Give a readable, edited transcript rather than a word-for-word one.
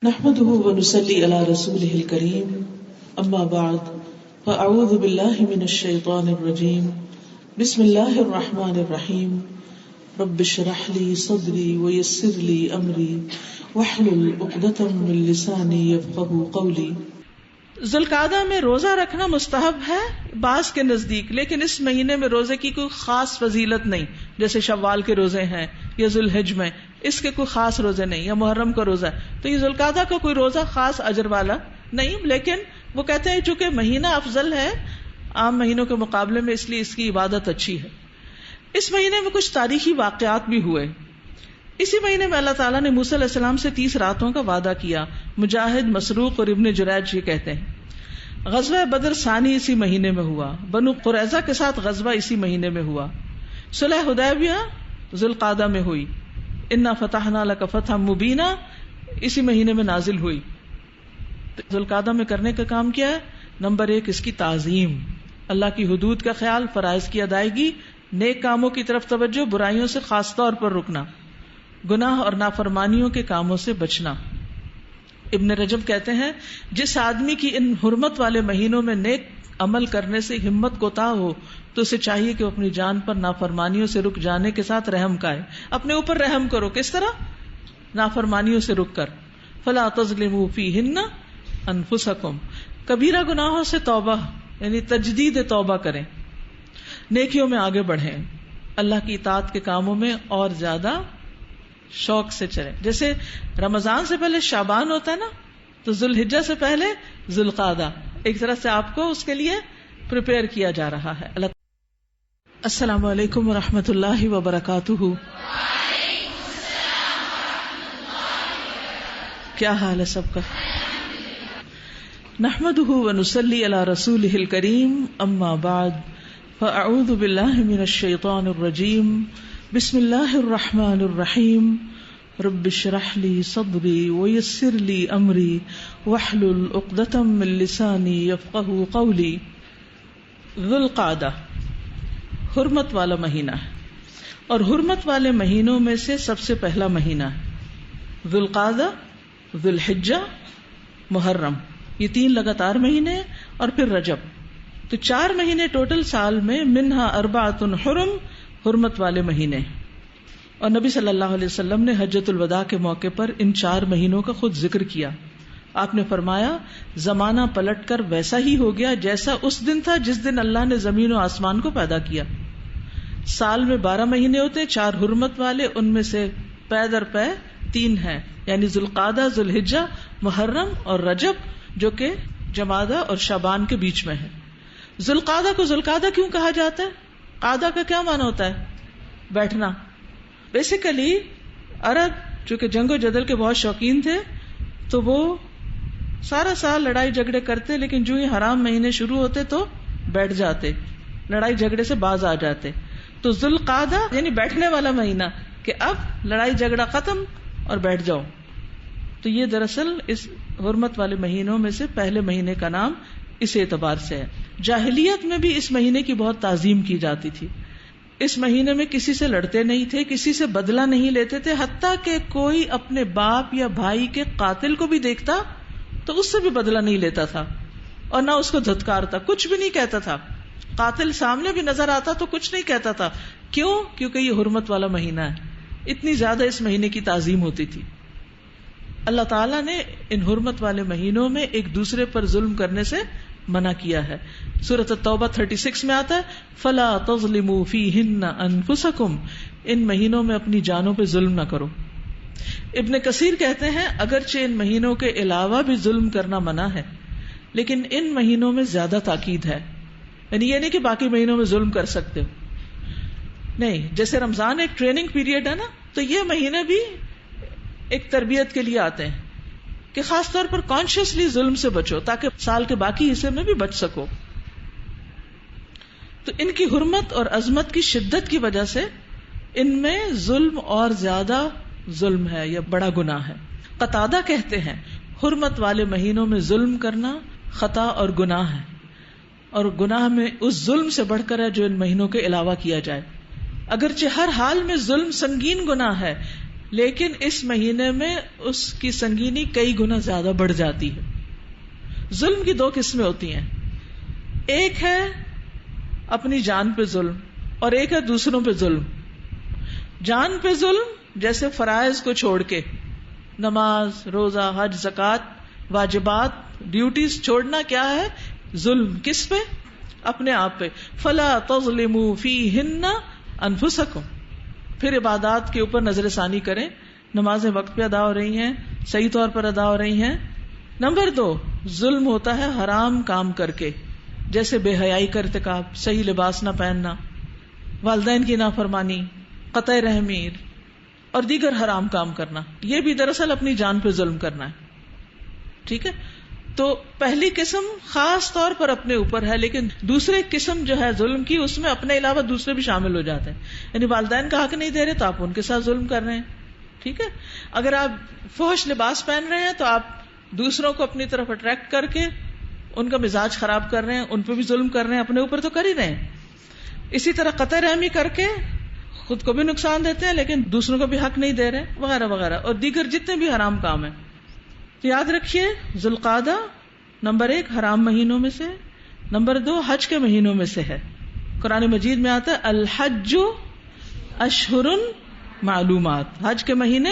نحمده ونصلي على رسوله الكريم اما بعد فاعوذ بالله من الشيطان الرجيم بسم الله الرحمن الرحيم رب اشرح لي صدري ويسر لي امري واحلل عقدة من لساني يفقهوا قولي۔ ذوالقعدہ میں روزہ رکھنا مستحب ہے بعض کے نزدیک، لیکن اس مہینے میں روزے کی کوئی خاص فضیلت نہیں، جیسے شوال کے روزے ہیں یا ذوالحج میں اس کے کوئی خاص روزے نہیں، یا محرم کا روزہ ہے، تو یہ ذوالقعدہ کا کوئی روزہ خاص اجر والا نہیں، لیکن وہ کہتے ہیں چونکہ مہینہ افضل ہے عام مہینوں کے مقابلے میں، اس لیے اس کی عبادت اچھی ہے۔ اس مہینے میں کچھ تاریخی واقعات بھی ہوئے۔ اسی مہینے میں اللہ تعالیٰ نے موسیٰ علیہ السلام سے 30 راتوں کا وعدہ کیا۔ مجاہد، مسروق اور ابن جریج یہ کہتے ہیں۔ غزوہ بدر ثانی اسی مہینے میں ہوا۔ بنو قریظہ کے ساتھ غزوہ اسی مہینے میں ہوا۔ صلح حدیبیہ ذوالقعدہ میں ہوئی۔ انا فتحنا لک فتحا مبینا اسی مہینے میں نازل ہوئی۔ ذوالقعدہ میں کرنے کا کام کیا ہے؟ نمبر 1 اس کی تعظیم، اللہ کی حدود کا خیال، فرائض کی ادائیگی، نیک کاموں کی طرف توجہ، برائیوں سے خاص طور پر رکنا، گناہ اور نافرمانیوں کے کاموں سے بچنا۔ ابن رجب کہتے ہیں جس آدمی کی ان حرمت والے مہینوں میں نیک عمل کرنے سے ہمت کوتاہ ہو تو اسے چاہیے کہ وہ اپنی جان پر نافرمانیوں سے رک جانے کے ساتھ رحم کھائے۔ اپنے اوپر رحم کرو، کس طرح؟ نافرمانیوں سے رک کر۔ فلا تظلموا فیہن انفسکم، کبیرہ گناہوں سے توبہ یعنی تجدید توبہ کریں، نیکیوں میں آگے بڑھیں، اللہ کی اطاعت کے کاموں میں اور زیادہ شوق سے چلیں۔ جیسے رمضان سے پہلے شعبان ہوتا ہے نا، تو ذوالحجہ سے پہلے ذوالقعدہ، ایک طرح سے آپ کو اس کے لیے پریپئر کیا جا رہا ہے۔ السلام علیکم ورحمۃ اللہ وبرکاتہ۔ کیا حال ہے سب کا؟ نحمده ونصلی علی رسولہ الکریم اما بعد فاعوذ باللہ من الشیطان الرجیم بسم اللہ الرحمن الرحیم رب اشرح لی صدری ویسر لی امری واحلل عقدۃ من لسانی یفقہوا قولی۔ ذوالقعدہ حرمت والا مہینہ ہے، اور حرمت والے مہینوں میں سے سب سے پہلا مہینہ ہے ذوالقعدہ، ذوالحجہ، محرم، یہ 3 لگاتار مہینے ہیں، اور پھر رجب، تو 4 مہینے ٹوٹل سال میں، منہا اربعۃ حرم، حرمت والے مہینے۔ اور نبی صلی اللہ علیہ وسلم نے حجۃ الوداع کے موقع پر ان 4 مہینوں کا خود ذکر کیا۔ آپ نے فرمایا زمانہ پلٹ کر ویسا ہی ہو گیا جیسا اس دن تھا جس دن اللہ نے زمین و آسمان کو پیدا کیا۔ سال میں 12 مہینے ہوتے ہیں، 4 حرمت والے، ان میں سے پے در پے 3 ہیں، یعنی ذوالقعدہ، ذوالحجہ، محرم اور رجب، جو کہ جمادہ اور شعبان کے بیچ میں ہے۔ ذوالقعدہ کو ذوالقعدہ کیوں کہا جاتا ہے؟ قعدہ کا کیا معنی ہوتا ہے؟ بیٹھنا۔ بیسیکلی عرب چونکہ جنگ و جدل کے بہت شوقین تھے، تو وہ سارا سال لڑائی جھگڑے کرتے، لیکن جو ہی حرام مہینے شروع ہوتے تو بیٹھ جاتے، لڑائی جھگڑے سے باز آ جاتے۔ تو ذوالقعدہ یعنی بیٹھنے والا مہینہ، کہ اب لڑائی جھگڑا ختم اور بیٹھ جاؤ۔ تو یہ دراصل اس حرمت والے مہینوں میں سے پہلے مہینے کا نام اس اعتبار سے ہے۔ جاہلیت میں بھی اس مہینے کی بہت تعظیم کی جاتی تھی۔ اس مہینے میں کسی سے لڑتے نہیں تھے، کسی سے بدلہ نہیں لیتے تھے، حتیٰ کہ کوئی اپنے باپ یا بھائی کے قاتل کو بھی دیکھتا تو اس سے بھی بدلہ نہیں لیتا تھا، اور نہ اس کو دھتکارتا، کچھ بھی نہیں کہتا تھا۔ قاتل سامنے بھی نظر آتا تو کچھ نہیں کہتا تھا۔ کیوں؟ کیونکہ یہ حرمت والا مہینہ ہے، اتنی زیادہ اس مہینے کی تعظیم ہوتی تھی۔ اللہ تعالیٰ نے ان حرمت والے مہینوں میں ایک دوسرے پر ظلم کرنے سے منع کیا ہے۔ سورۃ التوبہ 36 میں آتا ہے فلا تظلموا فیہن انفسکم، ان مہینوں میں اپنی جانوں پہ ظلم نہ کرو۔ ابن کثیر کہتے ہیں اگرچہ ان مہینوں کے علاوہ بھی ظلم کرنا منع ہے، لیکن ان مہینوں میں زیادہ تاکید ہے، یعنی یہ نہیں کہ باقی مہینوں میں ظلم کر سکتے ہو، نہیں۔ جیسے رمضان ایک ٹریننگ پیریڈ ہے نا، تو یہ مہینے بھی ایک تربیت کے لیے آتے ہیں کہ خاص طور پر کانشیسلی ظلم سے بچو تاکہ سال کے باقی حصے میں بھی بچ سکو۔ تو ان کی حرمت اور عظمت کی شدت کی وجہ سے ان میں ظلم اور زیادہ ظلم ہے یا بڑا گناہ ہے۔ قتادہ کہتے ہیں حرمت والے مہینوں میں ظلم کرنا خطا اور گناہ ہے، اور گناہ میں اس ظلم سے بڑھ کر ہے جو ان مہینوں کے علاوہ کیا جائے۔ اگرچہ ہر حال میں ظلم سنگین گناہ ہے، لیکن اس مہینے میں اس کی سنگینی کئی گنا زیادہ بڑھ جاتی ہے. ظلم کی دو قسمیں ہوتی ہیں، ایک ہے اپنی جان پہ ظلم اور ایک ہے دوسروں پہ ظلم. جان پہ ظلم جیسے فرائض کو چھوڑ کے، نماز، روزہ، حج، زکوٰۃ، واجبات، ڈیوٹیز چھوڑنا کیا ہے؟ ظلم. کس پہ؟ اپنے آپ پہ. فلا تظلموا فیہن انفسکم. پھر عبادات کے اوپر نظر ثانی کریں، نمازیں وقت پہ ادا ہو رہی ہیں، صحیح طور پر ادا ہو رہی ہیں. نمبر 2، ظلم ہوتا ہے حرام کام کر کے، جیسے بے حیائی کا ارتکاب، صحیح لباس نہ پہننا، والدین کی نافرمانی، قطع رحمی اور دیگر حرام کام کرنا. یہ بھی دراصل اپنی جان پہ ظلم کرنا ہے. ٹھیک ہے؟ تو پہلی قسم خاص طور پر اپنے اوپر ہے، لیکن دوسری قسم جو ہے ظلم کی، اس میں اپنے علاوہ دوسرے بھی شامل ہو جاتے ہیں. یعنی والدین کا حق نہیں دے رہے تو آپ ان کے ساتھ ظلم کر رہے ہیں. ٹھیک ہے؟ اگر آپ فحش لباس پہن رہے ہیں تو آپ دوسروں کو اپنی طرف اٹریکٹ کر کے ان کا مزاج خراب کر رہے ہیں، ان پہ بھی ظلم کر رہے ہیں، اپنے اوپر تو کر ہی رہے ہیں. اسی طرح قطع رحمی کر کے خود کو بھی نقصان دیتے ہیں لیکن دوسروں کو بھی حق نہیں دے رہے، وغیرہ وغیرہ، اور دیگر جتنے بھی حرام کام ہیں. تو یاد رکھیے، ذوالقعدہ نمبر 1 حرام مہینوں میں سے، نمبر 2 حج کے مہینوں میں سے ہے. قرآن مجید میں آتا ہے الحج اشہر معلومات، حج کے مہینے